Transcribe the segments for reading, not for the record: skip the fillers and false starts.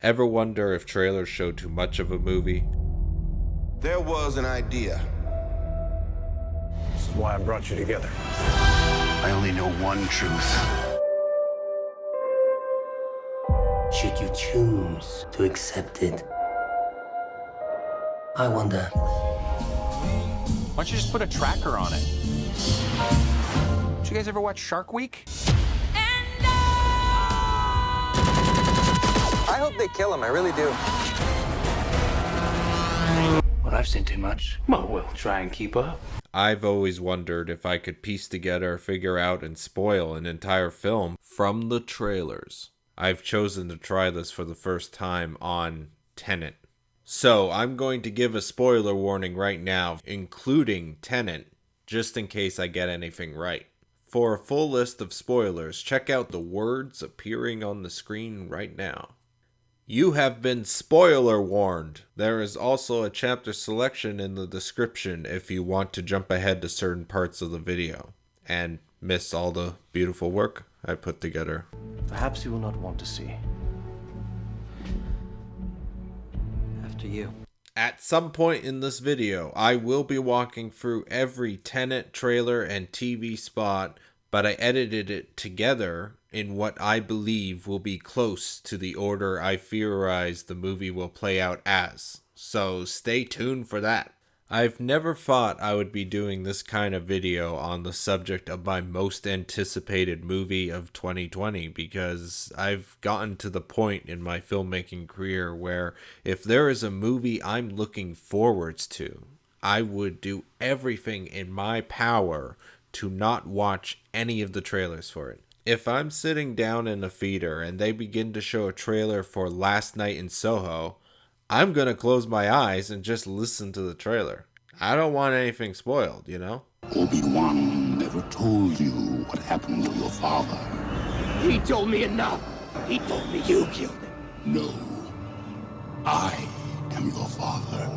Ever wonder if trailers show too much of a movie? There was an idea. This is why I brought you together. I only know one truth. Should you choose to accept it? I wonder. Why don't you just put a tracker on it? Did you guys ever watch Shark Week? I hope they kill him, I really do. Well, I've seen too much. Well, we'll try and keep up. I've always wondered if I could piece together, figure out, and spoil an entire film from the trailers. I've chosen to try this for the first time on Tenet. So I'm going to give a spoiler warning right now, including Tenet, just in case I get anything right. For a full list of spoilers, check out the words appearing on the screen right now. You have been spoiler warned. There is also a chapter selection in the description if you want to jump ahead to certain parts of the video and miss all the beautiful work I put together. Perhaps you will not want to see. After you. At some point in this video, I will be walking through every Tenet trailer and TV spot, but I edited it together in what I believe will be close to the order I theorize the movie will play out as. So stay tuned for that. I've never thought I would be doing this kind of video on the subject of my most anticipated movie of 2020 because I've gotten to the point in my filmmaking career where if there is a movie I'm looking forwards to, I would do everything in my power to not watch any of the trailers for it. If I'm sitting down in a theater and they begin to show a trailer for Last Night in Soho, I'm going to close my eyes and just listen to the trailer. I don't want anything spoiled, you know? Obi-Wan never told you what happened to your father. He told me enough. He told me you killed him. No. I am your father.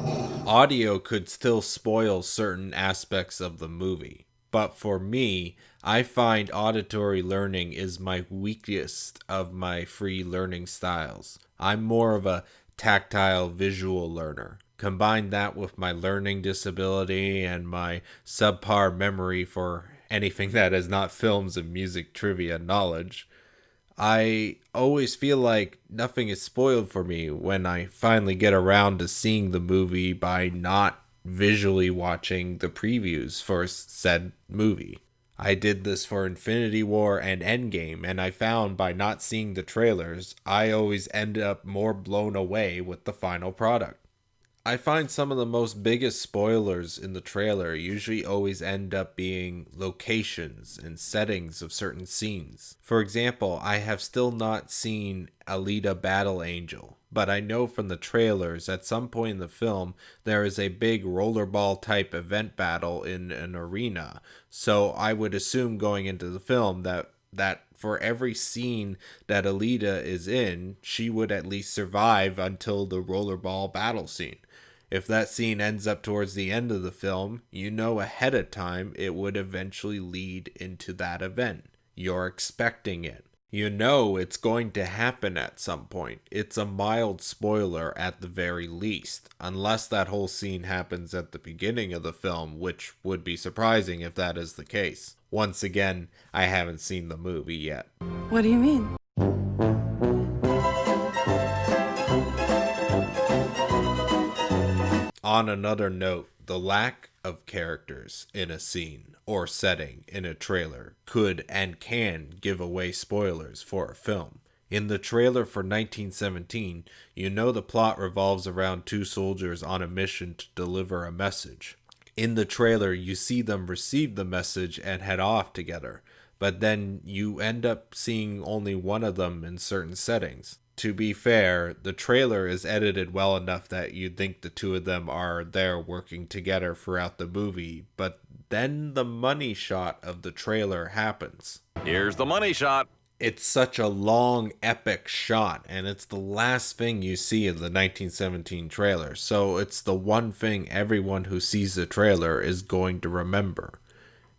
Audio could still spoil certain aspects of the movie. But for me, I find auditory learning is my weakest of my free learning styles. I'm more of a tactile visual learner. Combine that with my learning disability and my subpar memory for anything that is not films and music trivia knowledge, I always feel like nothing is spoiled for me when I finally get around to seeing the movie by not visually watching the previews for said movie. I did this for Infinity War and Endgame, and I found by not seeing the trailers, I always end up more blown away with the final product. I find some of the most biggest spoilers in the trailer usually always end up being locations and settings of certain scenes. For example, I have still not seen Alita Battle Angel, but I know from the trailers at some point in the film there is a big rollerball type event battle in an arena. So I would assume going into the film that for every scene that Alita is in, she would at least survive until the rollerball battle scene. If that scene ends up towards the end of the film, you know ahead of time it would eventually lead into that event. You're expecting it. You know it's going to happen at some point. It's a mild spoiler at the very least, unless that whole scene happens at the beginning of the film, which would be surprising if that is the case. Once again, I haven't seen the movie yet. What do you mean? On another note, the lack of characters in a scene or setting in a trailer could and can give away spoilers for a film. In the trailer for 1917, you know the plot revolves around two soldiers on a mission to deliver a message. In the trailer, you see them receive the message and head off together, but then you end up seeing only one of them in certain settings. To be fair, the trailer is edited well enough that you'd think the two of them are there working together throughout the movie, but then the money shot of the trailer happens. Here's the money shot. It's such a long, epic shot, and it's the last thing you see in the 1917 trailer, so it's the one thing everyone who sees the trailer is going to remember.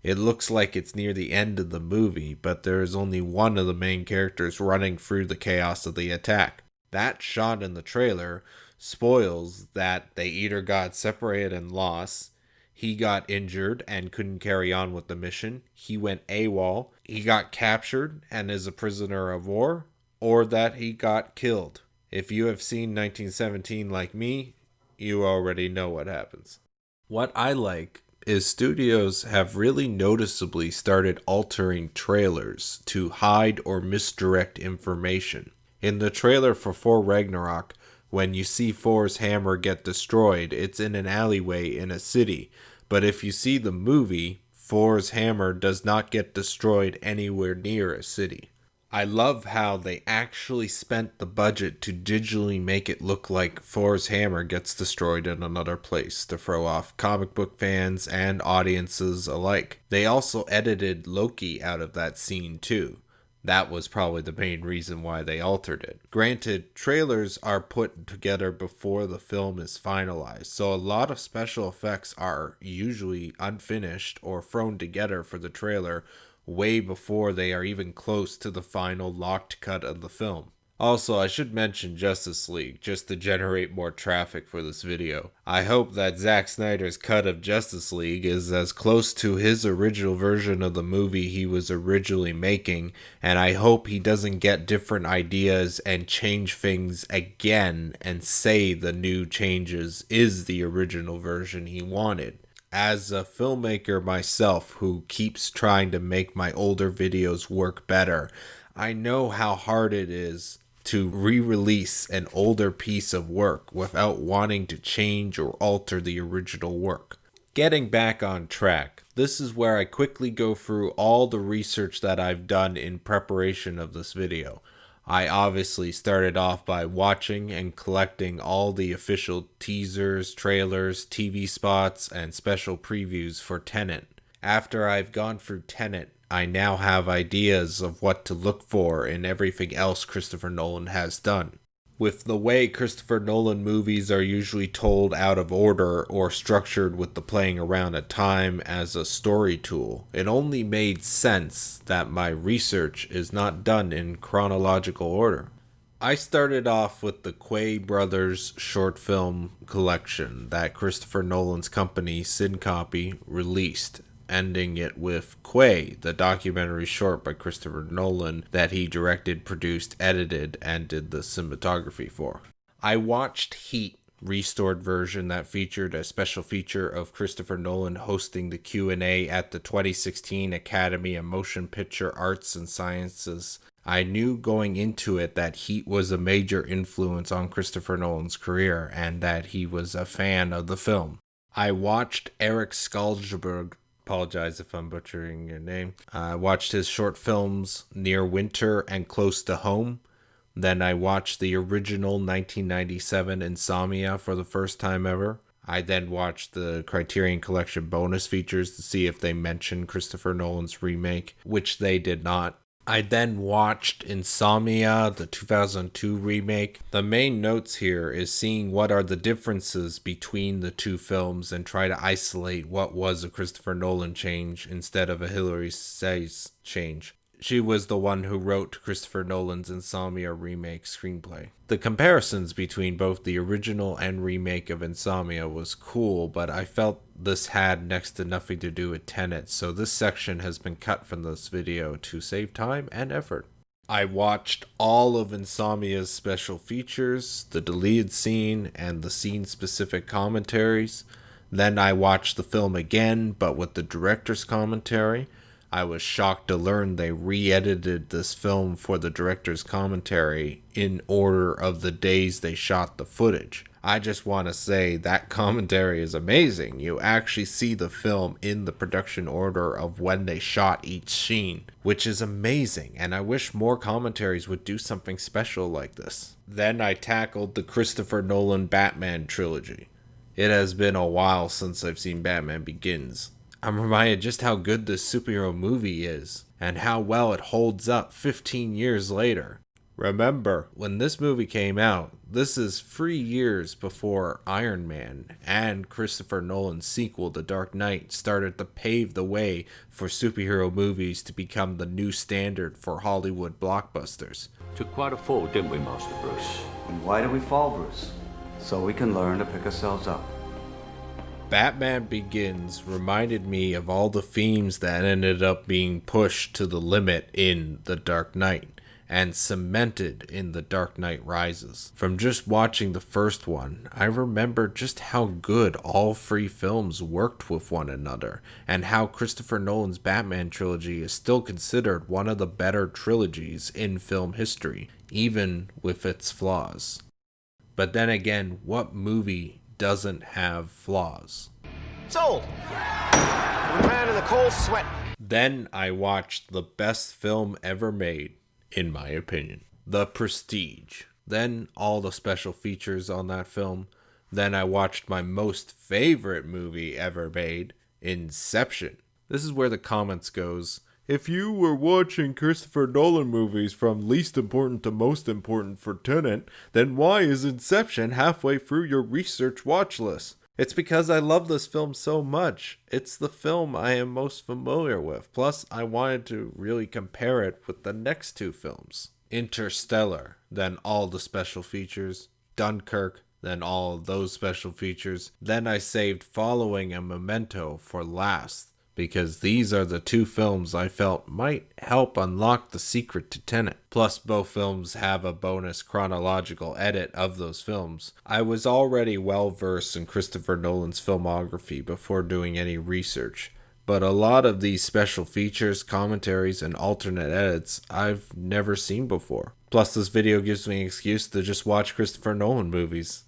It looks like it's near the end of the movie, but there is only one of the main characters running through the chaos of the attack. That shot in the trailer spoils that they either got separated and lost, he got injured and couldn't carry on with the mission, he went AWOL, he got captured and is a prisoner of war, or that he got killed. If you have seen 1917 like me, you already know what happens. What I like is studios have really noticeably started altering trailers to hide or misdirect information. In the trailer for Thor Ragnarok, when you see Thor's hammer get destroyed, it's in an alleyway in a city. But if you see the movie, Thor's hammer does not get destroyed anywhere near a city. I love how they actually spent the budget to digitally make it look like Thor's hammer gets destroyed in another place to throw off comic book fans and audiences alike. They also edited Loki out of that scene too. That was probably the main reason why they altered it. Granted, trailers are put together before the film is finalized, so a lot of special effects are usually unfinished or thrown together for the trailer way before they are even close to the final locked cut of the film. Also, I should mention Justice League, just to generate more traffic for this video. I hope that Zack Snyder's cut of Justice League is as close to his original version of the movie he was originally making, and I hope he doesn't get different ideas and change things again and say the new changes is the original version he wanted. As a filmmaker myself who keeps trying to make my older videos work better, I know how hard it is to re-release an older piece of work without wanting to change or alter the original work. Getting back on track, this is where I quickly go through all the research that I've done in preparation of this video. I obviously started off by watching and collecting all the official teasers, trailers, TV spots, and special previews for Tenet. After I've gone through Tenet, I now have ideas of what to look for in everything else Christopher Nolan has done. With the way Christopher Nolan movies are usually told out of order or structured with the playing around of time as a story tool, it only made sense that my research is not done in chronological order. I started off with the Quay Brothers short film collection that Christopher Nolan's company Syncopy released, ending it with Quay, the documentary short by Christopher Nolan that he directed, produced, edited, and did the cinematography for. I watched Heat, restored version that featured a special feature of Christopher Nolan hosting the Q&A at the 2016 Academy of Motion Picture Arts and Sciences. I knew going into it that Heat was a major influence on Christopher Nolan's career and that he was a fan of the film. I watched Eric Skalsberg, apologize if I'm butchering your name. I watched his short films Near Winter and Close to Home. Then I watched the original 1997 Insomnia for the first time ever. I then watched the Criterion Collection bonus features to see if they mentioned Christopher Nolan's remake, which they did not. I then watched Insomnia, the 2002 remake. The main notes here is seeing what are the differences between the two films and try to isolate what was a Christopher Nolan change instead of a Hilary Say's change. She was the one who wrote Christopher Nolan's Insomnia remake screenplay. The comparisons between both the original and remake of Insomnia was cool, but I felt this had next to nothing to do with Tenet, so this section has been cut from this video to save time and effort. I watched all of Insomnia's special features, the deleted scene, and the scene-specific commentaries. Then I watched the film again, but with the director's commentary. I was shocked to learn they re-edited this film for the director's commentary in order of the days they shot the footage. I just want to say that commentary is amazing. You actually see the film in the production order of when they shot each scene, which is amazing, and I wish more commentaries would do something special like this. Then I tackled the Christopher Nolan Batman trilogy. It has been a while since I've seen Batman Begins. I'm reminded just how good this superhero movie is, and how well it holds up 15 years later. Remember, when this movie came out, this is 3 years before Iron Man and Christopher Nolan's sequel, The Dark Knight, started to pave the way for superhero movies to become the new standard for Hollywood blockbusters. Took quite a fall, didn't we, Master Bruce? And why do we fall, Bruce? So we can learn to pick ourselves up. Batman Begins reminded me of all the themes that ended up being pushed to the limit in The Dark Knight and cemented in The Dark Knight Rises. From just watching the first one, I remember just how good all three films worked with one another, and how Christopher Nolan's Batman trilogy is still considered one of the better trilogies in film history, even with its flaws. But then again, what movie doesn't have flaws? Sold. The man in the cold sweat. Then I watched the best film ever made, in my opinion, The Prestige. Then all the special features on that film. Then I watched my most favorite movie ever made, Inception. This is where the comments goes, if you were watching Christopher Nolan movies from least important to most important for Tenet, then why is Inception halfway through your research watch list? It's because I love this film so much. It's the film I am most familiar with. Plus, I wanted to really compare it with the next two films. Interstellar, then all the special features. Dunkirk, then all of those special features. Then I saved Following and Memento for last, because these are the two films I felt might help unlock the secret to Tenet. Plus, both films have a bonus chronological edit of those films. I was already well versed in Christopher Nolan's filmography before doing any research, but a lot of these special features, commentaries, and alternate edits I've never seen before. Plus, this video gives me an excuse to just watch Christopher Nolan movies.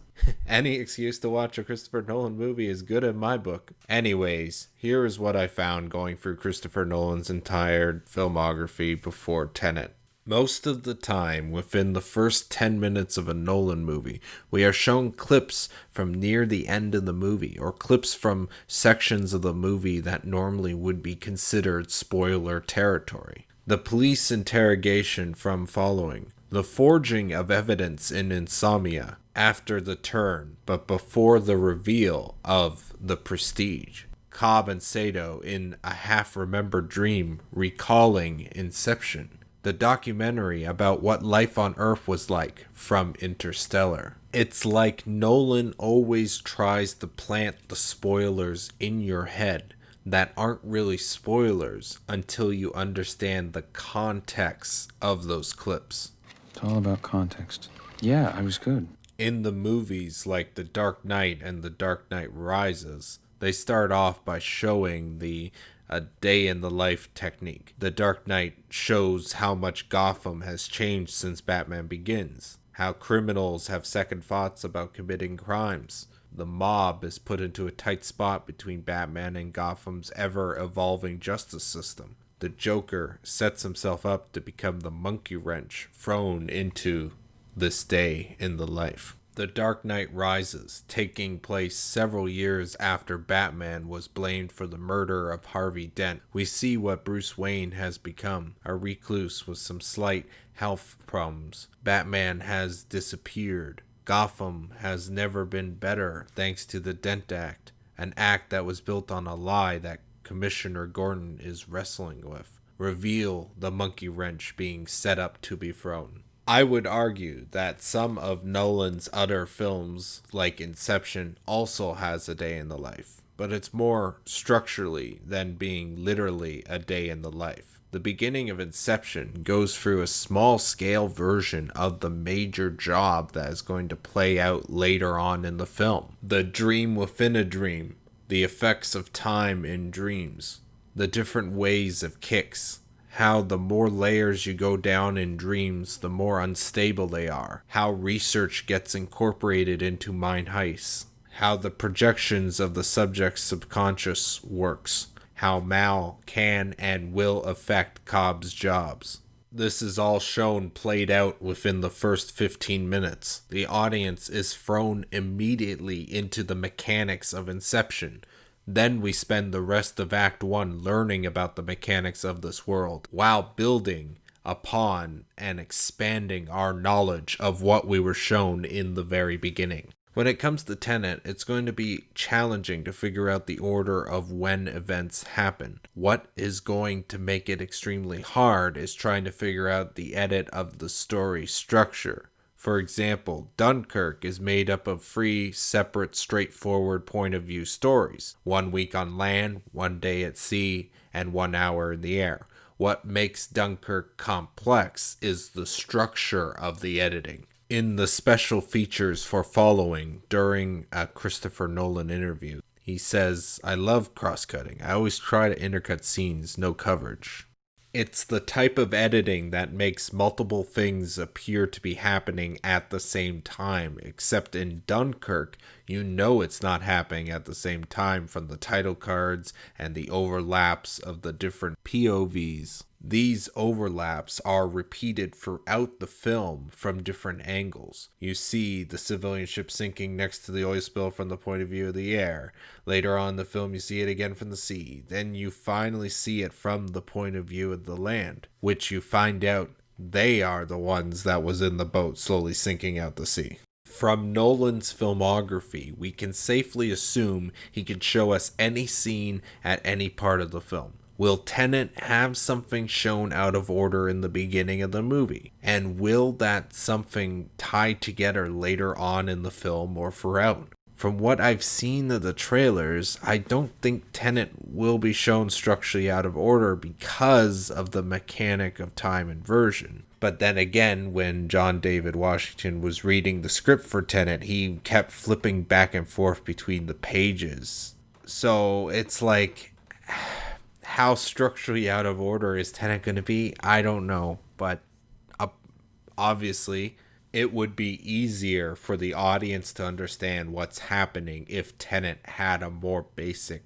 Any excuse to watch a Christopher Nolan movie is good in my book. Anyways, here is what I found going through Christopher Nolan's entire filmography before Tenet. Most of the time, within the first 10 minutes of a Nolan movie, we are shown clips from near the end of the movie, or clips from sections of the movie that normally would be considered spoiler territory. The police interrogation from Following, the forging of evidence in Insomnia, after the turn, but before the reveal of The Prestige. Cobb and Sato in a half-remembered dream recalling Inception. The documentary about what life on Earth was like from Interstellar. It's like Nolan always tries to plant the spoilers in your head that aren't really spoilers until you understand the context of those clips. It's all about context. Yeah, I was good. In the movies like The Dark Knight and The Dark Knight Rises, they start off by showing the a day in the life technique. The Dark Knight shows how much Gotham has changed since Batman Begins, how criminals have second thoughts about committing crimes. The mob is put into a tight spot between Batman and Gotham's ever-evolving justice system. The Joker sets himself up to become the monkey wrench thrown into this day in the life. The Dark Knight Rises, taking place several years after Batman was blamed for the murder of Harvey Dent. We see what Bruce Wayne has become, a recluse with some slight health problems. Batman has disappeared. Gotham has never been better thanks to the Dent Act, an act that was built on a lie that Commissioner Gordon is wrestling with. Reveal the monkey wrench being set up to be thrown. I would argue that some of Nolan's other films, like Inception, also has a day in the life, but it's more structurally than being literally a day in the life. The beginning of Inception goes through a small-scale version of the major job that is going to play out later on in the film. The dream within a dream, the effects of time in dreams, the different ways of kicks, how the more layers you go down in dreams, the more unstable they are, how research gets incorporated into mind heists, how the projections of the subject's subconscious works, how Mal can and will affect Cobb's jobs. This is all shown played out within the first 15 minutes. The audience is thrown immediately into the mechanics of Inception. Then we spend the rest of Act 1 learning about the mechanics of this world, while building upon and expanding our knowledge of what we were shown in the very beginning. When it comes to Tenet, it's going to be challenging to figure out the order of when events happen. What is going to make it extremely hard is trying to figure out the edit of the story structure. For example, Dunkirk is made up of 3 separate, straightforward point of view stories. 1 week on land, 1 day at sea, and 1 hour in the air. What makes Dunkirk complex is the structure of the editing. In the special features for following during a Christopher Nolan interview, he says, "I love cross-cutting. I always try to intercut scenes, no coverage." It's the type of editing that makes multiple things appear to be happening at the same time, except in Dunkirk, you know it's not happening at the same time from the title cards and the overlaps of the different POVs. These overlaps are repeated throughout the film from different angles. You see the civilian ship sinking next to the oil spill from the point of view of the air. Later on in the film, you see it again from the sea. Then you finally see it from the point of view of the land, which you find out they are the ones that was in the boat slowly sinking out the sea. From Nolan's filmography, we can safely assume he could show us any scene at any part of the film. Will Tenet have something shown out of order in the beginning of the movie? And will that something tie together later on in the film or throughout? From what I've seen of the trailers, I don't think Tenet will be shown structurally out of order because of the mechanic of time inversion. But then again, when John David Washington was reading the script for Tenet, he kept flipping back and forth between the pages. So it's like, how structurally out of order is Tenet going to be? I don't know. But obviously, it would be easier for the audience to understand what's happening if Tenet had a more basic,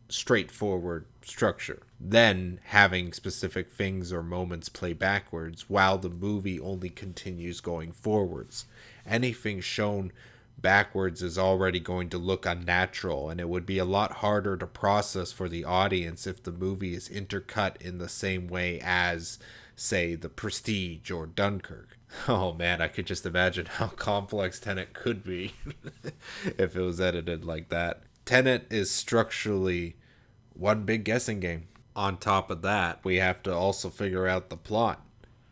straightforward structure than having specific things or moments play backwards while the movie only continues going forwards. Anything shown backwards is already going to look unnatural, and it would be a lot harder to process for the audience if the movie is intercut in the same way as, say, The Prestige or Dunkirk. Oh man, I could just imagine how complex Tenet could be if it was edited like that. Tenet is structurally one big guessing game. On top of that, we have to also figure out the plot.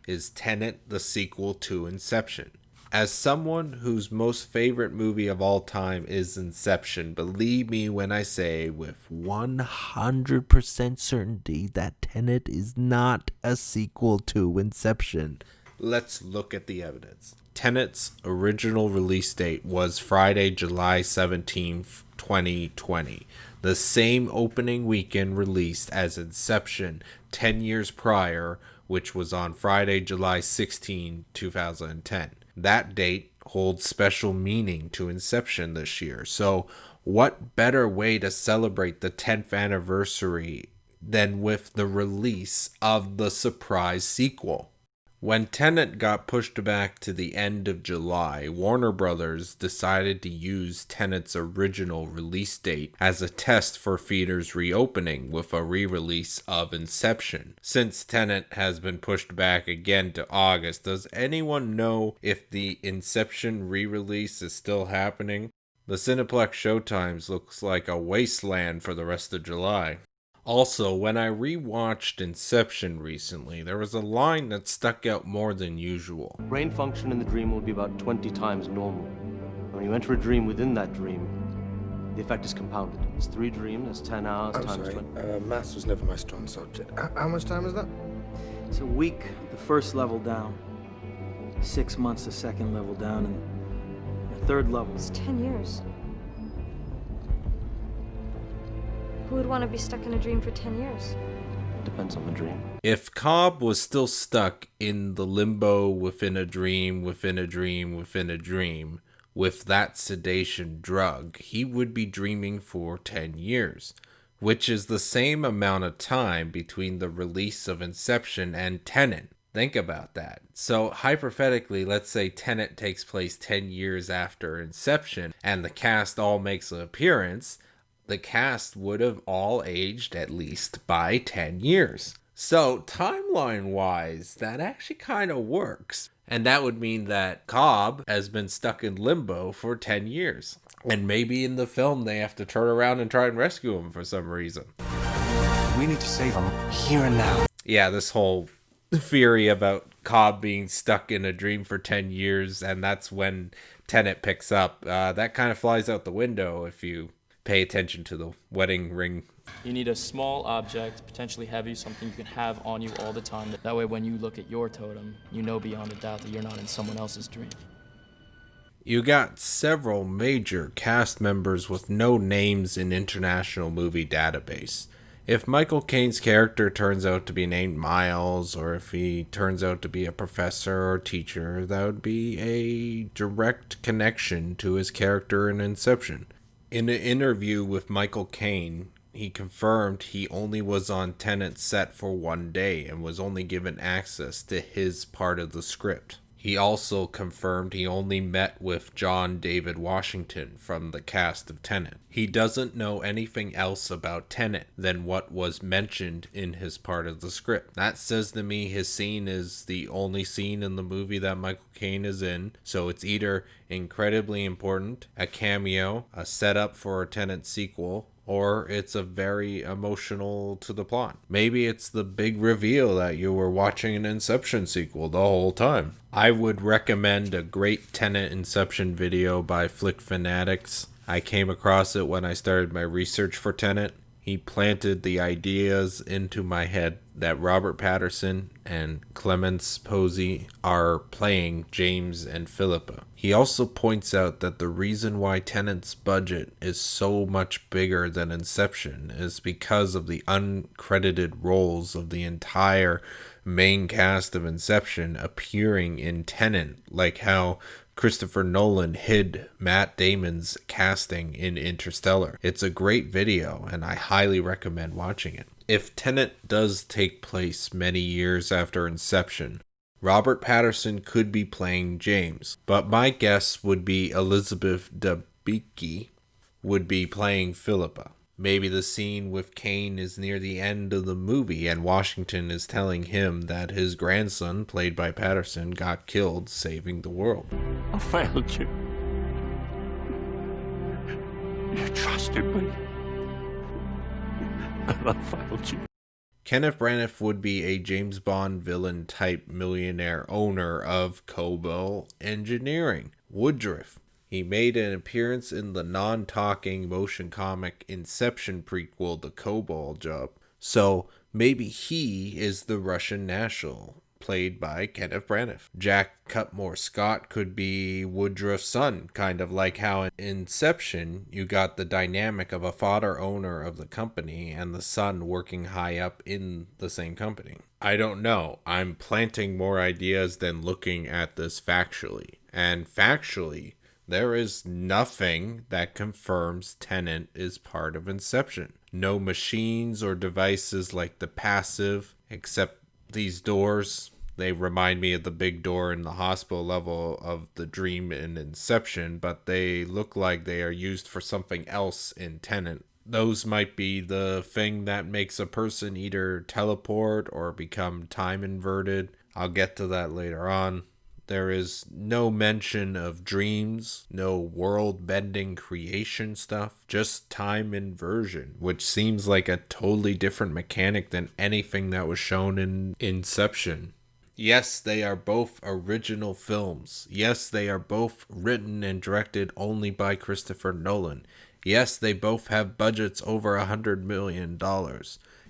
Is Tenet the sequel to Inception? As someone whose most favorite movie of all time is Inception, believe me when I say with 100% certainty that Tenet is not a sequel to Inception. Let's look at the evidence. Tenet's original release date was Friday, July 17th, 2020. The same opening weekend released as Inception 10 years prior, which was on Friday, July 16, 2010. That date holds special meaning to Inception this year. So what better way to celebrate the 10th anniversary than with the release of the surprise sequel? When Tenet got pushed back to the end of July, Warner Brothers decided to use Tenet's original release date as a test for theaters reopening with a re-release of Inception. Since Tenet has been pushed back again to August, does anyone know if the Inception re-release is still happening? The Cineplex showtimes looks like a wasteland for the rest of July. Also, when I rewatched Inception recently, there was a line that stuck out more than usual. Brain function in the dream will be about 20 times normal. When you enter a dream within that dream, the effect is compounded. It's 3 dreams, that's 10 hours times 20. Maths was never my strong subject. How much time is that? It's a week, the first level down. 6 months, the second level down, and the third level. It's 10 years. Who would want to be stuck in a dream for 10 years? Depends on the dream. If Cobb was still stuck in the limbo within a dream, within a dream, within a dream, with that sedation drug, he would be dreaming for 10 years, which is the same amount of time between the release of Inception and Tenet. Think about that. So hypothetically, let's say Tenet takes place 10 years after Inception, and the cast all makes an appearance. The cast would have all aged at least by 10 years. So, timeline-wise, that actually kind of works. And that would mean that Cobb has been stuck in limbo for 10 years. And maybe in the film they have to turn around and try and rescue him for some reason. We need to save him here and now. Yeah, this whole theory about Cobb being stuck in a dream for 10 years, and that's when Tenet picks up. That kind of flies out the window if you pay attention to the wedding ring. You need a small object, potentially heavy, something you can have on you all the time. That way when you look at your totem, you know beyond a doubt that you're not in someone else's dream. You got several major cast members with no names in International Movie Database. If Michael Caine's character turns out to be named Miles, or if he turns out to be a professor or teacher, that would be a direct connection to his character in Inception. In an interview with Michael Caine, he confirmed he only was on Tenet's set for one day and was only given access to his part of the script. He also confirmed he only met with John David Washington from the cast of Tenet. He doesn't know anything else about Tenet than what was mentioned in his part of the script. That says to me his scene is the only scene in the movie that Michael Caine is in, so it's either incredibly important, a cameo, a setup for a Tenet sequel, or it's a very emotional to the plot. Maybe it's the big reveal that you were watching an Inception sequel the whole time. I would recommend a great Tenet Inception video by Flick Fanatics. I came across it when I started my research for Tenet. He planted the ideas into my head that Robert Pattinson and Clemence Posey are playing James and Philippa. He also points out that the reason why Tenet's budget is so much bigger than Inception is because of the uncredited roles of the entire main cast of Inception appearing in Tenet, like how Christopher Nolan hid Matt Damon's casting in Interstellar. It's a great video, and I highly recommend watching it. If Tenet does take place many years after Inception, Robert Pattinson could be playing James, but my guess would be Elizabeth Debicki would be playing Philippa. Maybe the scene with Caine is near the end of the movie and Washington is telling him that his grandson, played by Patterson, got killed saving the world. I failed you. You trusted me. And I failed you. Kenneth Branagh would be a James Bond villain type millionaire owner of Cobalt Engineering, Woodruff. He made an appearance in the non-talking motion comic Inception prequel, The Cobalt Job. So maybe he is the Russian national, played by Kenneth Branagh. Jack Cutmore Scott could be Woodruff's son, kind of like how in Inception you got the dynamic of a father owner of the company and the son working high up in the same company. I don't know. I'm planting more ideas than looking at this factually. And factually, there is nothing that confirms Tenet is part of Inception. No machines or devices like the passive, except these doors. They remind me of the big door in the hospital level of the dream in Inception, but they look like they are used for something else in Tenet. Those might be the thing that makes a person either teleport or become time inverted. I'll get to that later on. There is no mention of dreams, no world-bending creation stuff, just time inversion, which seems like a totally different mechanic than anything that was shown in Inception. Yes, they are both original films. Yes, they are both written and directed only by Christopher Nolan. Yes, they both have budgets over $100 million.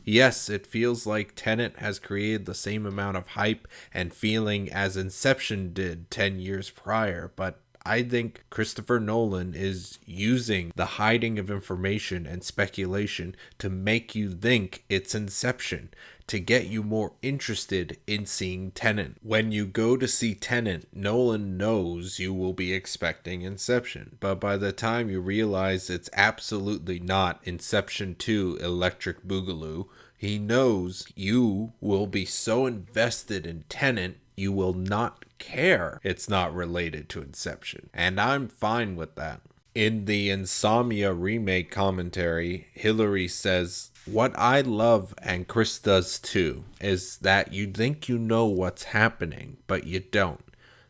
Yes, it feels like Tenet has created the same amount of hype and feeling as Inception did 10 years prior, but I think Christopher Nolan is using the hiding of information and speculation to make you think it's Inception, to get you more interested in seeing Tenet. When you go to see Tenet, Nolan knows you will be expecting Inception, but by the time you realize it's absolutely not Inception 2 Electric Boogaloo, he knows you will be so invested in Tenet you will not care it's not related to Inception. And I'm fine with that. In the Insomnia remake commentary, Hillary says, "What I love, and Chris does too, is that you think you know what's happening, but you don't.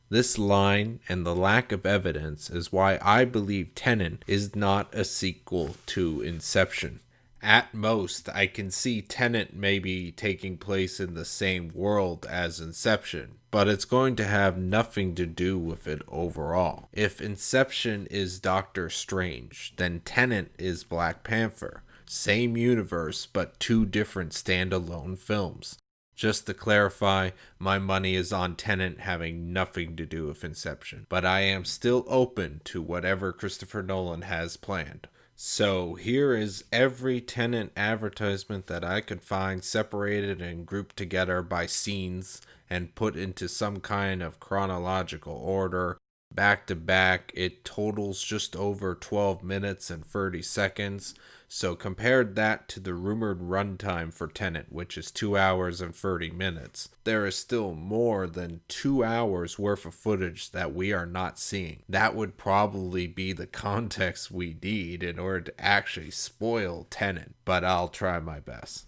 This line and the lack of evidence is why I believe Tenet is not a sequel to Inception. At most, I can see Tenet maybe taking place in the same world as Inception, but it's going to have nothing to do with it overall. If Inception is Doctor Strange, then Tenet is Black Panther. Same universe, but two different standalone films. Just to clarify, my money is on Tenet having nothing to do with Inception, but I am still open to whatever Christopher Nolan has planned." So here is every Tenet advertisement that I could find, separated and grouped together by scenes and put into some kind of chronological order. Back to back, it totals just over 12 minutes and 30 seconds. So compared that to the rumored runtime for Tenet, which is 2 hours and 30 minutes, there is still more than 2 hours worth of footage that we are not seeing. That would probably be the context we need in order to actually spoil Tenet, but I'll try my best.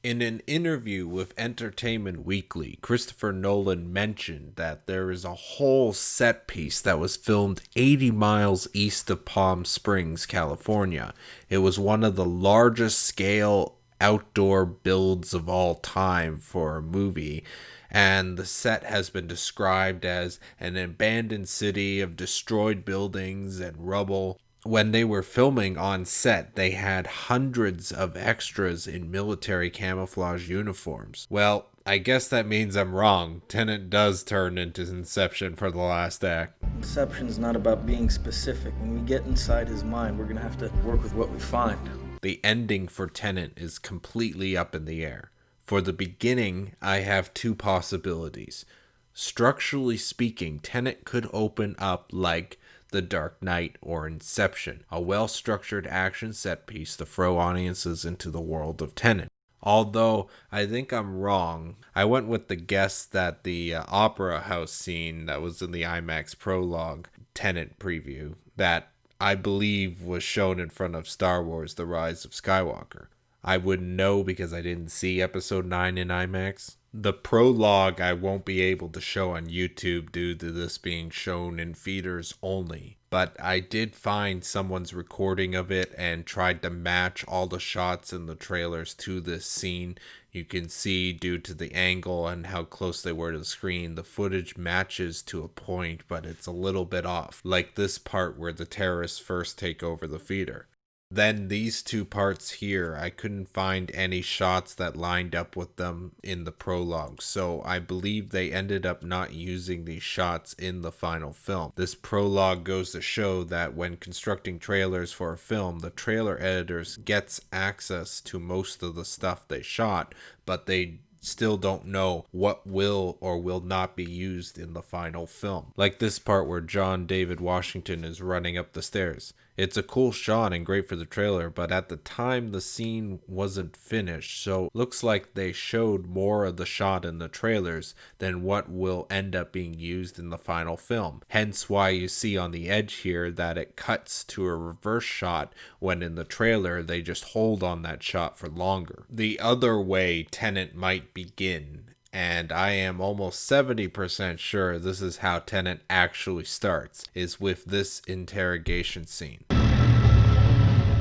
In an interview with Entertainment Weekly, Christopher Nolan mentioned that there is a whole set piece that was filmed 80 miles east of Palm Springs, California. It was one of the largest scale outdoor builds of all time for a movie, and the set has been described as an abandoned city of destroyed buildings and rubble. When they were filming on set, they had hundreds of extras in military camouflage uniforms. Well, I guess that means I'm wrong. Tenet does turn into Inception for the last act. Inception's not about being specific. When we get inside his mind, we're gonna have to work with what we find. The ending for Tenet is completely up in the air. For the beginning, I have two possibilities. Structurally speaking, Tenet could open up like The Dark Knight or Inception, a well-structured action set piece to throw audiences into the world of Tenet. Although I think I'm wrong, I went with the guess that the opera house scene that was in the IMAX prologue Tenet preview that I believe was shown in front of Star Wars: The Rise of Skywalker. I wouldn't know because I didn't see episode 9 in IMAX. The prologue I won't be able to show on YouTube due to this being shown in theaters only, but I did find someone's recording of it and tried to match all the shots in the trailers to this scene. You can see, due to the angle and how close they were to the screen, the footage matches to a point, but it's a little bit off, like this part where the terrorists first take over the theater. Then these two parts here, I couldn't find any shots that lined up with them in the prologue, so I believe they ended up not using these shots in the final film. This prologue goes to show that when constructing trailers for a film, the trailer editors gets access to most of the stuff they shot, but they still don't know what will or will not be used in the final film. Like this part where John David Washington is running up the stairs. It's a cool shot and great for the trailer, but at the time the scene wasn't finished, so looks like they showed more of the shot in the trailers than what will end up being used in the final film. Hence why you see on the edge here that it cuts to a reverse shot when in the trailer they just hold on that shot for longer. The other way Tenet might begin, and I am almost 70% sure this is how Tenet actually starts, is with this interrogation scene.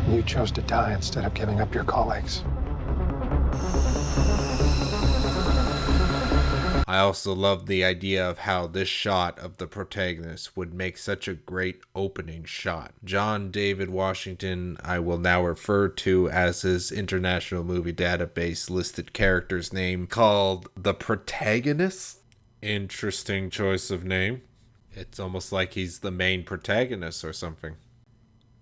You chose to die instead of giving up your colleagues. I also love the idea of how this shot of the protagonist would make such a great opening shot. John David Washington, I will now refer to as his International Movie Database listed character's name, called the protagonist. Interesting choice of name. It's almost like he's the main protagonist or something.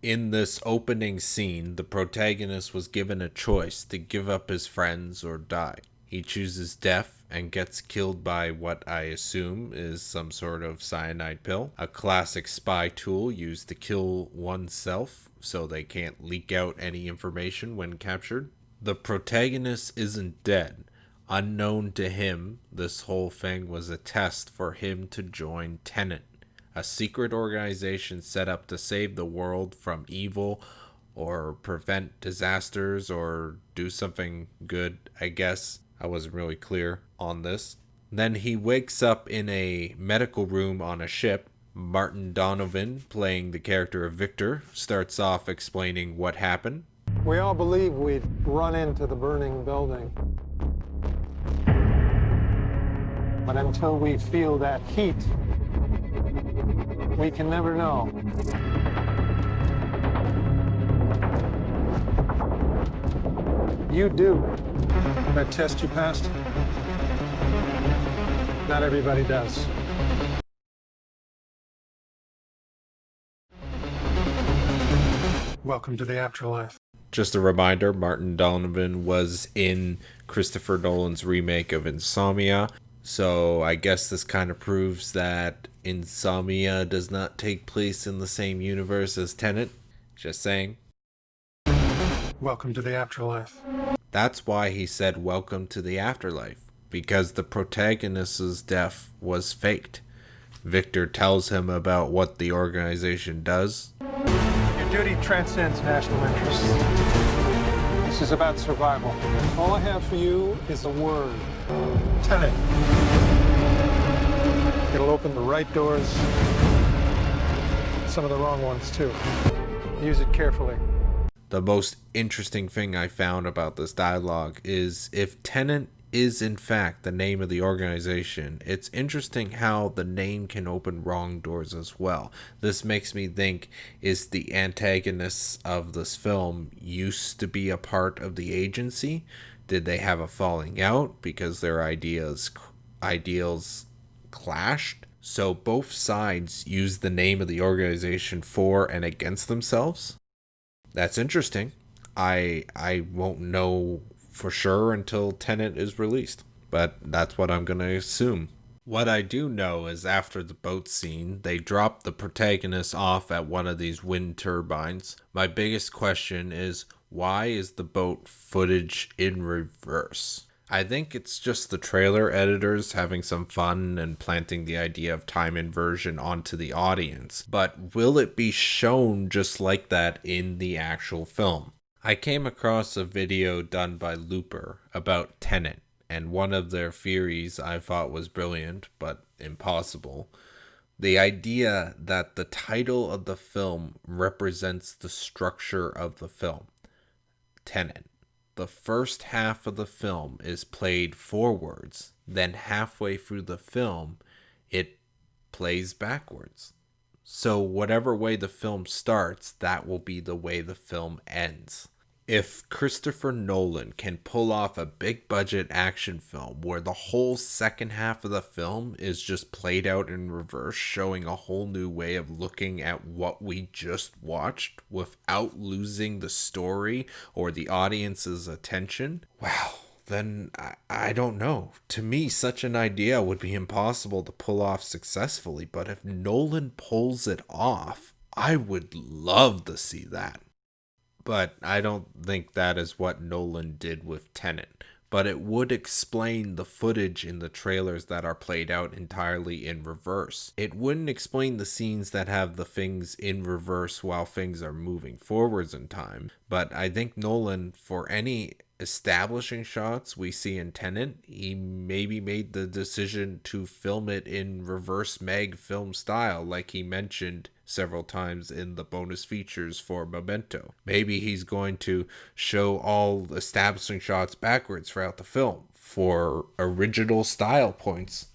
In this opening scene, the protagonist was given a choice to give up his friends or die. He chooses death and gets killed by what I assume is some sort of cyanide pill, a classic spy tool used to kill oneself so they can't leak out any information when captured. The protagonist isn't dead. Unknown to him, this whole thing was a test for him to join Tenet, A secret organization set up to save the world from evil or prevent disasters or do something good, I guess. I wasn't really clear on this. Then he wakes up in a medical room on a ship. Martin Donovan, playing the character of Victor, starts off explaining what happened. We all believe we'd run into the burning building. But until we feel that heat, we can never know. You do. That test you passed? Not everybody does. Welcome to the afterlife. Just a reminder, Martin Donovan was in Christopher Nolan's remake of Insomnia, so I guess this kind of proves that Insomnia does not take place in the same universe as Tenet. Just saying. Welcome to the afterlife. That's why he said welcome to the afterlife, because the protagonist's death was faked. Victor tells him about what the organization does. Your duty transcends national interests. This is about survival. All I have for you is a word. Tenet. It'll open the right doors, some of the wrong ones too. Use it carefully. The most interesting thing I found about this dialogue is if Tenet is in fact the name of the organization, it's interesting how the name can open wrong doors as well. This makes me think, is the antagonists of this film used to be a part of the agency? Did they have a falling out because their ideals clashed? So both sides used the name of the organization for and against themselves? That's interesting. I won't know for sure until Tenet is released, but that's what I'm going to assume. What I do know is after the boat scene, they drop the protagonist off at one of these wind turbines. My biggest question is, why is the boat footage in reverse? I think it's just the trailer editors having some fun and planting the idea of time inversion onto the audience. But will it be shown just like that in the actual film? I came across a video done by Looper about Tenet, and one of their theories I thought was brilliant, but impossible. The idea that the title of the film represents the structure of the film. Tenet. The first half of the film is played forwards, then halfway through the film, it plays backwards. So whatever way the film starts, that will be the way the film ends. If Christopher Nolan can pull off a big budget action film where the whole second half of the film is just played out in reverse, showing a whole new way of looking at what we just watched without losing the story or the audience's attention, wow, then I don't know. To me, such an idea would be impossible to pull off successfully, but if Nolan pulls it off, I would love to see that. But I don't think that is what Nolan did with Tenet. But it would explain the footage in the trailers that are played out entirely in reverse. It wouldn't explain the scenes that have the things in reverse while things are moving forwards in time. But I think Nolan, for any establishing shots we see in Tenet, he maybe made the decision to film it in reverse mag film style, like he mentioned several times in the bonus features for Memento. Maybe he's going to show all establishing shots backwards throughout the film for original style points.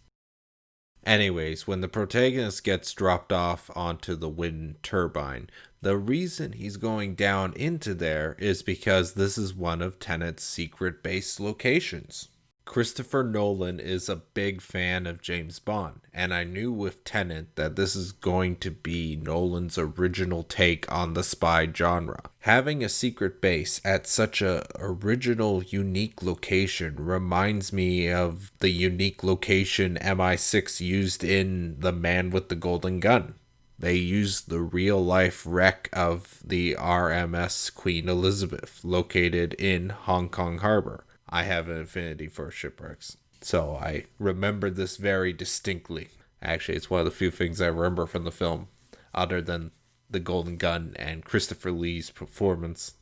Anyways, when the protagonist gets dropped off onto the wind turbine, the reason he's going down into there is because this is one of Tenet's secret base locations. Christopher Nolan is a big fan of James Bond, and I knew with Tenet that this is going to be Nolan's original take on the spy genre. Having a secret base at such a original, unique location reminds me of the unique location MI6 used in The Man with the Golden Gun. They used the real-life wreck of the RMS Queen Elizabeth, located in Hong Kong Harbor. I have an affinity for shipwrecks, so I remember this very distinctly. Actually, it's one of the few things I remember from the film, other than the golden gun and Christopher Lee's performance.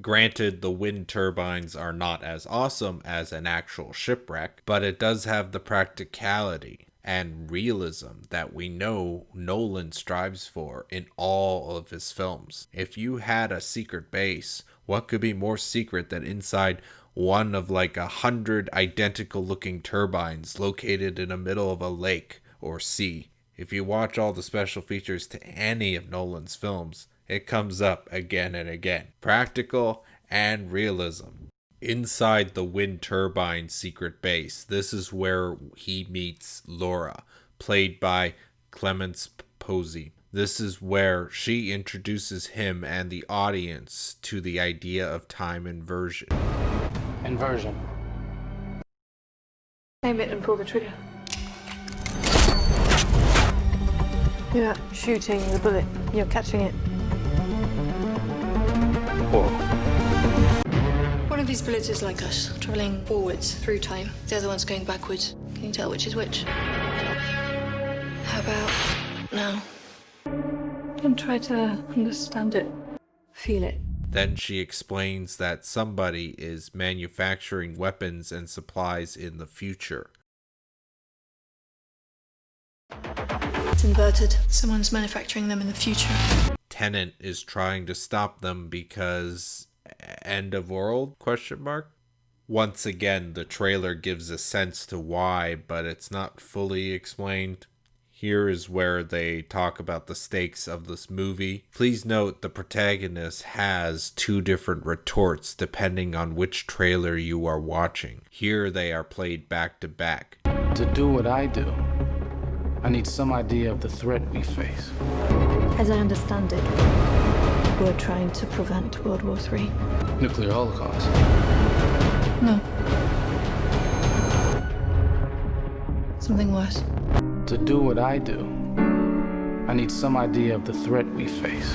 Granted, the wind turbines are not as awesome as an actual shipwreck, but it does have the practicality and realism that we know Nolan strives for in all of his films. If you had a secret base, what could be more secret than inside one of like 100 identical looking turbines located in the middle of a lake or sea? If you watch all the special features to any of Nolan's films, it comes up again and again. Practical and realism. Inside the wind turbine secret base, this is where he meets Laura, played by Clemence Posey. This is where she introduces him and the audience to the idea of time inversion. Inversion. Aim it and pull the trigger. You're not shooting the bullet, you're catching it. Whoa. One of these bullets is like us, traveling forwards through time. The other one's going backwards. Can you tell which is which? How about now? Don't try to understand it. Feel it. Then she explains that somebody is manufacturing weapons and supplies in the future. It's inverted. Someone's manufacturing them in the future. TENET is trying to stop them because end of world ? Once again, the trailer gives a sense to why, but it's not fully explained. Here is where they talk about the stakes of this movie. Please note the protagonist has 2 different retorts depending on which trailer you are watching. Here they are played back to back. To do what I do, I need some idea of the threat we face. As I understand it, we're trying to prevent World War III. Nuclear holocaust. No. Something worse. To do what I do, I need some idea of the threat we face.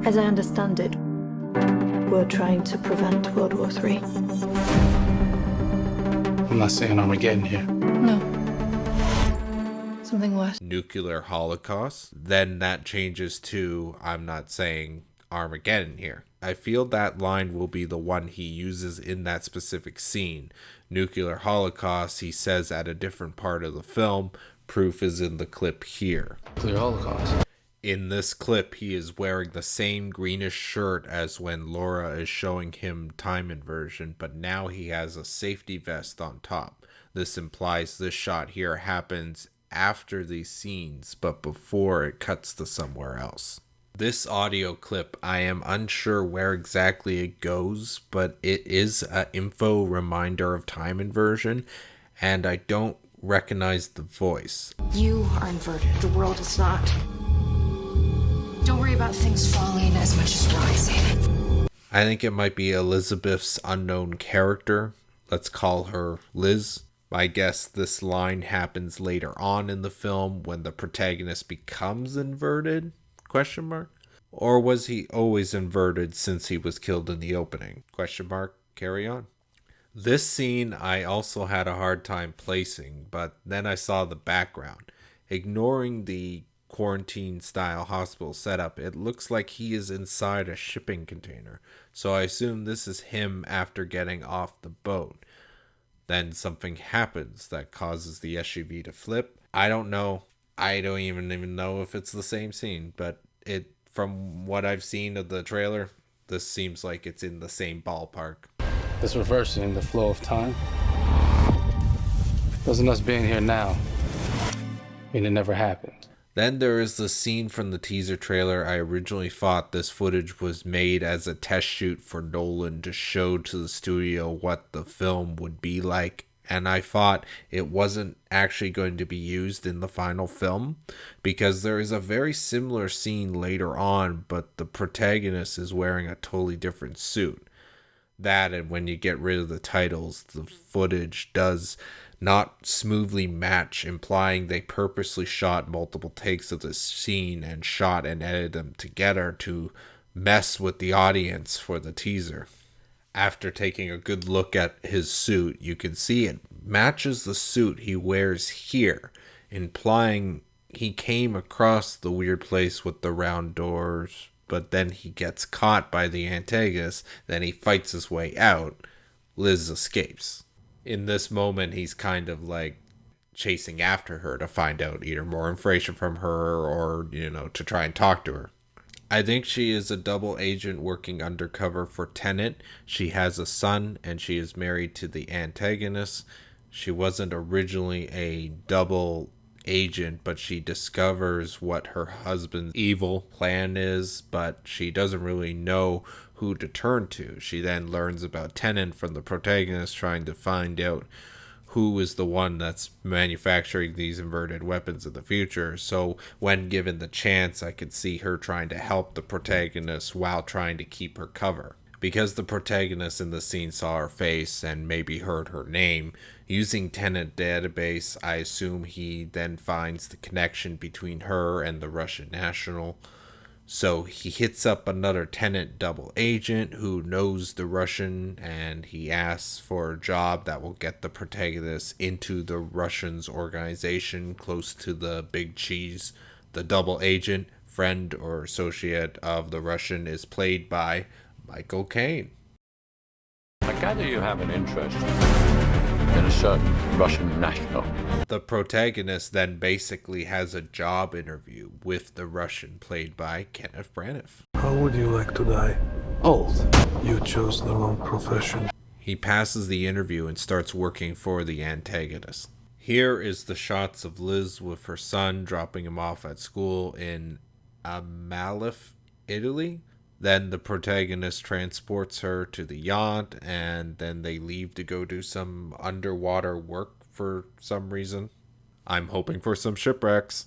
As I understand it, we're trying to prevent World War III. I'm not saying Armageddon here. No. Something worse. Nuclear holocaust. Then that changes to, I'm not saying Armageddon here. I feel that line will be the one he uses in that specific scene. Nuclear holocaust, he says at a different part of the film. Proof is in the clip here. Nuclear holocaust. In this clip, he is wearing the same greenish shirt as when Laura is showing him time inversion, but now he has a safety vest on top. This implies this shot here happens after these scenes, but before it cuts to somewhere else. This audio clip, I am unsure where exactly it goes, but it is an info reminder of time inversion, and I don't recognize the voice. You are inverted. The world is not. Don't worry about things falling as much as rising. I think it might be Elizabeth's unknown character. Let's call her Liz. I guess this line happens later on in the film when the protagonist becomes inverted? ? Or was he always inverted since he was killed in the opening ? Carry on. This scene I also had a hard time placing, but then I saw the background. Ignoring the quarantine-style hospital setup, it looks like he is inside a shipping container, so I assume this is him after getting off the boat. Then something happens that causes the SUV to flip. I don't know. I don't even know if it's the same scene, but from what I've seen of the trailer, this seems like it's in the same ballpark. This reversing the flow of time. Doesn't us being here now mean it never happened? Then there is the scene from the teaser trailer. I originally thought this footage was made as a test shoot for Nolan to show to the studio what the film would be like. And I thought it wasn't actually going to be used in the final film because there is a very similar scene later on, but the protagonist is wearing a totally different suit. That, and when you get rid of the titles, the footage does not smoothly match, implying they purposely shot multiple takes of this scene and shot and edited them together to mess with the audience for the teaser. After taking a good look at his suit, you can see it matches the suit he wears here implying he came across the weird place with the round doors, but then he gets caught by the antagonist, then he fights his way out. Liz escapes. In this moment, he's kind of like chasing after her to find out either more information from her or, to try and talk to her. I think she is a double agent working undercover for Tenet. She has a son and she is married to the antagonist. She wasn't originally a double agent, but she discovers what her husband's evil plan is, but she doesn't really know who to turn to. She then learns about Tenet from the protagonist, trying to find out who is the one that's manufacturing these inverted weapons in the future. So when given the chance, I could see her trying to help the protagonist while trying to keep her cover. Because the protagonist in the scene saw her face and maybe heard her name, using Tenet database, I assume he then finds the connection between her and the Russian national. So he hits up another Tenet double agent who knows the Russian, and he asks for a job that will get the protagonist into the Russians' organization close to the big cheese. The double agent, friend or associate of the Russian, is played by Michael Caine. I gather you have an interest in a certain Russian national. The protagonist then basically has a job interview with the Russian, played by Kenneth Branagh. How would you like to die? Old. You chose the wrong profession. He passes the interview and starts working for the antagonist. Here is the shots of Liz with her son dropping him off at school in Amalfi, Italy. Then the protagonist transports her to the yacht, and then they leave to go do some underwater work for some reason. I'm hoping for some shipwrecks.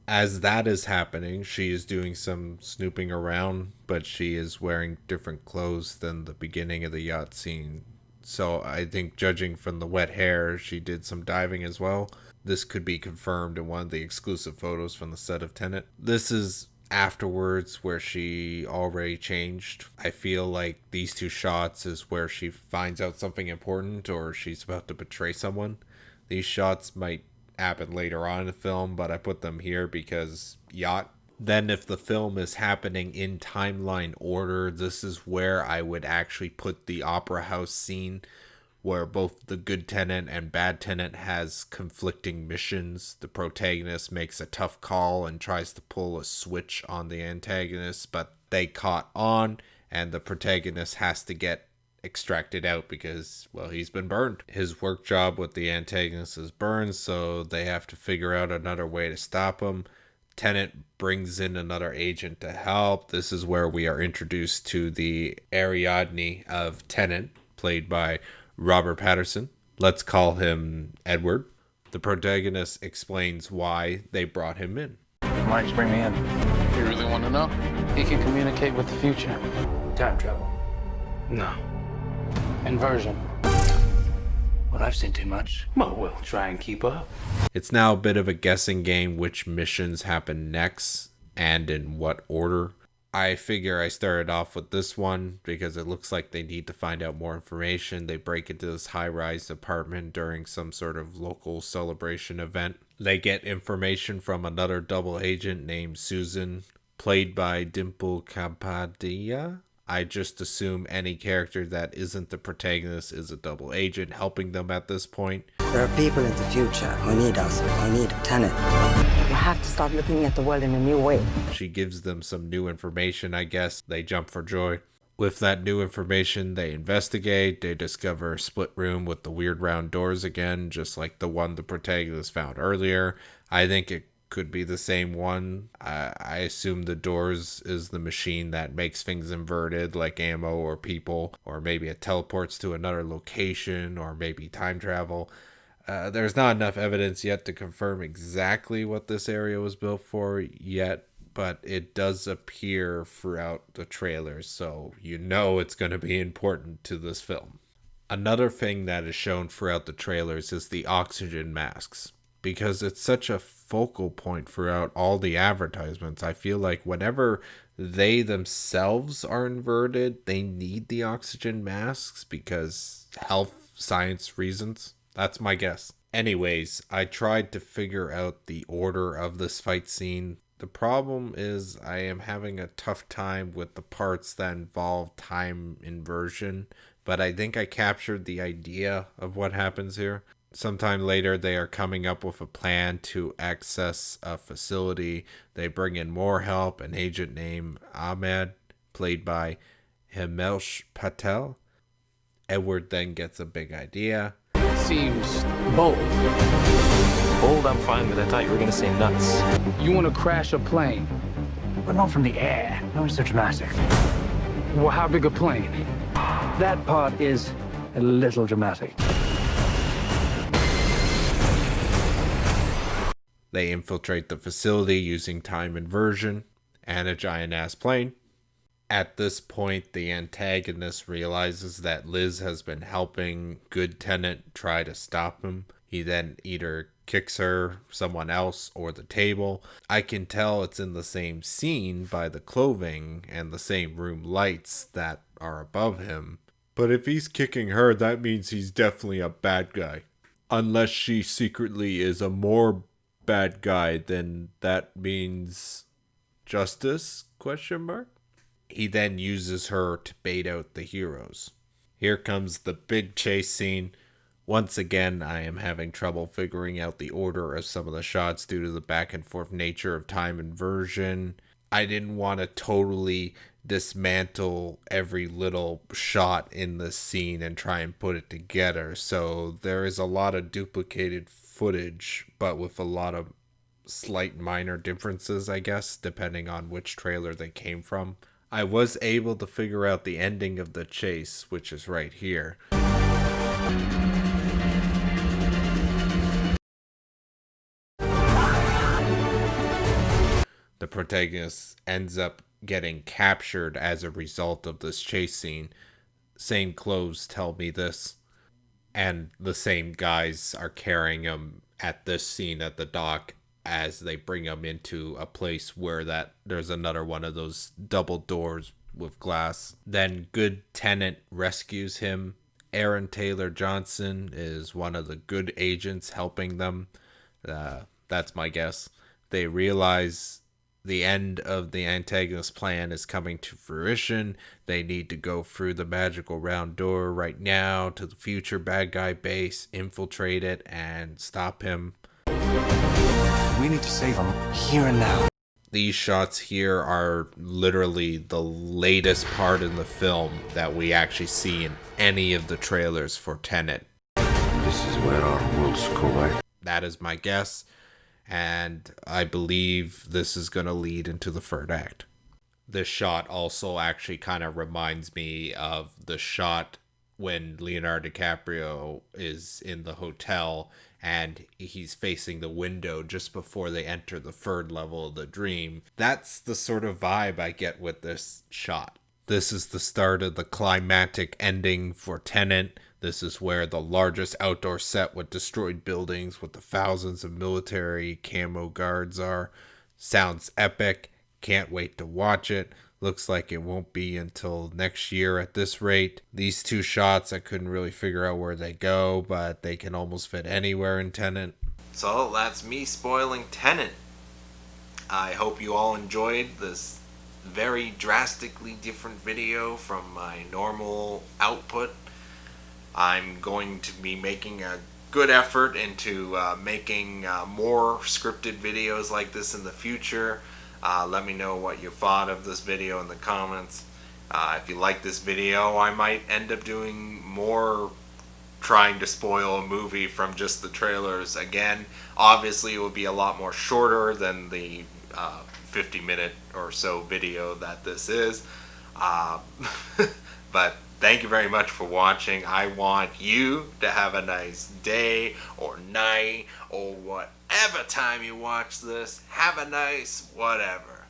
As that is happening, she is doing some snooping around, but she is wearing different clothes than the beginning of the yacht scene. So I think, judging from the wet hair, she did some diving as well. This could be confirmed in one of the exclusive photos from the set of Tenet. This is afterwards where she already changed. I feel like these two shots is where she finds out something important or she's about to betray someone. These shots might happen later on in the film, but I put them here because yacht. Then if the film is happening in timeline order, this is where I would actually put the opera house scene, where both the good Tenet and bad Tenet has conflicting missions. The protagonist makes a tough call and tries to pull a switch on the antagonist, but they caught on, and the protagonist has to get extracted out because, well, he's been burned. His work job with the antagonist is burned, so they have to figure out another way to stop him. Tenet brings in another agent to help. This is where we are introduced to the Ariadne of Tenet, played by Robert Pattinson. Let's call him Edward. The protagonist explains why they brought him in. Why'd you bring me in? You really want to know? He can communicate with the future. Time travel. No. Inversion. Well, I've seen too much. Well, we'll try and keep up. It's now a bit of a guessing game which missions happen next and in what order. I figure I started off with this one because it looks like they need to find out more information. They break into this high-rise apartment during some sort of local celebration event. They get information from another double agent named Susan, played by Dimple Kapadia. I just assume any character that isn't the protagonist is a double agent helping them at this point. There are people in the future who need us. I need Tenet. You have to start looking at the world in a new way. She gives them some new information, I guess. They jump for joy. With that new information, they investigate. They discover a split room with the weird round doors again, just like the one the protagonist found earlier. I think it could be the same one. I assume the doors is the machine that makes things inverted, like ammo or people, or maybe it teleports to another location, or maybe time travel. There's not enough evidence yet to confirm exactly what this area was built for yet, but it does appear throughout the trailers, so you know it's going to be important to this film. Another thing that is shown throughout the trailers is the oxygen masks. Because it's such a focal point throughout all the advertisements, I feel like whenever they themselves are inverted, they need the oxygen masks because health science reasons. That's my guess. Anyways, I tried to figure out the order of this fight scene. The problem is I am having a tough time with the parts that involve time inversion, but I think I captured the idea of what happens here. Sometime later, they are coming up with a plan to access a facility. They bring in more help, an agent named Ahmed, played by Himesh Patel. Edward then gets a big idea. Seems bold. Bold, I'm fine with. I thought you were gonna say nuts. You want to crash a plane? But not from the air. No, it's so dramatic. Well, how big a plane? That part is a little dramatic. They infiltrate the facility using time inversion and a giant-ass plane. At this point, the antagonist realizes that Liz has been helping good Tenet try to stop him. He then either kicks her, someone else, or the table. I can tell it's in the same scene by the clothing and the same room lights that are above him. But if he's kicking her, that means he's definitely a bad guy. Unless she secretly is a more bad guy, then that means justice? ? He then uses her to bait out the heroes. Here comes the big chase scene. Once again, I am having trouble figuring out the order of some of the shots due to the back and forth nature of time inversion. I didn't want to totally dismantle every little shot in this scene and try and put it together. So there is a lot of duplicated footage, but with a lot of slight minor differences, I guess, depending on which trailer they came from. I was able to figure out the ending of the chase, which is right here. The protagonist ends up getting captured as a result of this chase scene. Same clothes tell me this. And the same guys are carrying him at this scene at the dock as they bring him into a place where there's another one of those double doors with glass. Then good Tenet rescues him. Aaron Taylor Johnson is one of the good agents helping them. That's my guess. They realize the end of the antagonist's plan is coming to fruition. They need to go through the magical round door right now to the future bad guy base, infiltrate it, and stop him. We need to save him here and now. These shots here are literally the latest part in the film that we actually see in any of the trailers for Tenet. This is where our worlds collide. That is my guess, and I believe this is going to lead into the third act. This shot also actually kind of reminds me of the shot when Leonardo DiCaprio is in the hotel and he's facing the window just before they enter the third level of the dream. That's the sort of vibe I get with this shot. This is the start of the climactic ending for Tenet. This is where the largest outdoor set with destroyed buildings with the thousands of military camo guards are. Sounds epic. Can't wait to watch it. Looks like it won't be until next year at this rate. These two shots, I couldn't really figure out where they go, but they can almost fit anywhere in Tenet. So that's me spoiling Tenet. I hope you all enjoyed this very drastically different video from my normal output. I'm going to be making a good effort into making more scripted videos like this in the future. Let me know what you thought of this video in the comments. If you like this video, I might end up doing more trying to spoil a movie from just the trailers. Again, obviously it would be a lot more shorter than the 50-minute or so video that this is. But thank you very much for watching. I want you to have a nice day or night or whatever time you watch this. Have a nice whatever.